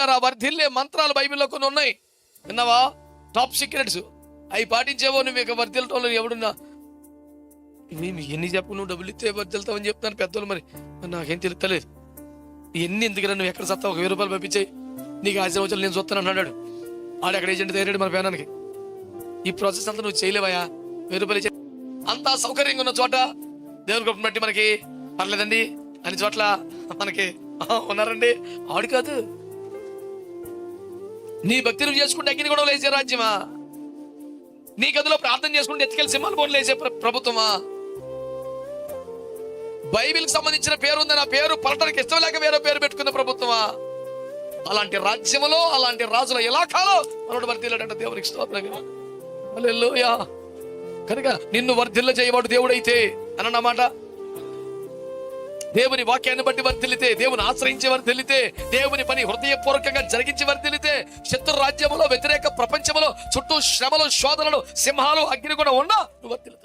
ప్రియులారా, వర్ధిల్లే మంత్రాలు బైబిల్లో కొన్ని ఉన్నాయి, విన్నావా? Top secrets. అవి పాటించేవో నువ్వు ఇక వర్ధిల్లటంలో ఎవడున్నా ఎన్ని చెప్పు, నువ్వు డబ్బులు ఇస్తే వర్ధిల్తావని చెప్తాను పెద్దలు. మరి నాకేం తెలుస్తలేదు. ఎన్ని ఎందుకురా, నువ్వు ఎక్కడ సత్తా, 1000 రూపాయలు పంపించాయి, నీకు ఆశీర్వచనం నేను చూస్తాను అన్నాడు. ఆడు అక్కడ ఏజెంట్ తయారాడు మన పేనానికి. ఈ ప్రాసెస్ అంతా నువ్వు చేయలేవయా. 1000 రూపాయలు అంతా సౌకర్యంగా ఉన్న చోట, దేవుని కృపను బట్టి మనకి పర్లేదండి అన్ని చోట్ల మనకి ఉన్నారండి. ఆడు కాదు, నీ భక్తి నువ్వు చేసుకుంటే అగ్ని కూడా లేచే రాజ్యమా? నీ గదిలో ప్రార్థన చేసుకుంటే ఎత్తుకెళ్ళి సింహాలు బోర్లు లేచే ప్రభుత్వమా? బైబిల్కి సంబంధించిన పేరు ఉంది, నా పేరు పలటానికి ఇష్టం లేక వేరే పేరు పెట్టుకున్న ప్రభుత్వమా? అలాంటి రాజ్యములో, అలాంటి రాజుల ఇలాకాలో మనోడు వర్ధిల్లాడంట. దేవునికి స్తోత్రం. హల్లెలూయా. కనుక నిన్ను వర్ధిల్ల చేయవాడు దేవుడైతే అన్నమాట. దేవుని వాక్యాన్ని బట్టి వర్ధిల్లితే, దేవుని ఆశ్రయించి వర్ధిల్లితే, దేవుని పని హృదయపూర్వకంగా జరిగించి వర్ధిల్లితే, శత్రు రాజ్యములో, వ్యతిరేక ప్రపంచములో చుట్టూ శ్రమలు, శోధనలు, సింహాలు, అగ్ని కూడా ఉన్నా నువ్వు వర్ధిల్లుతావు.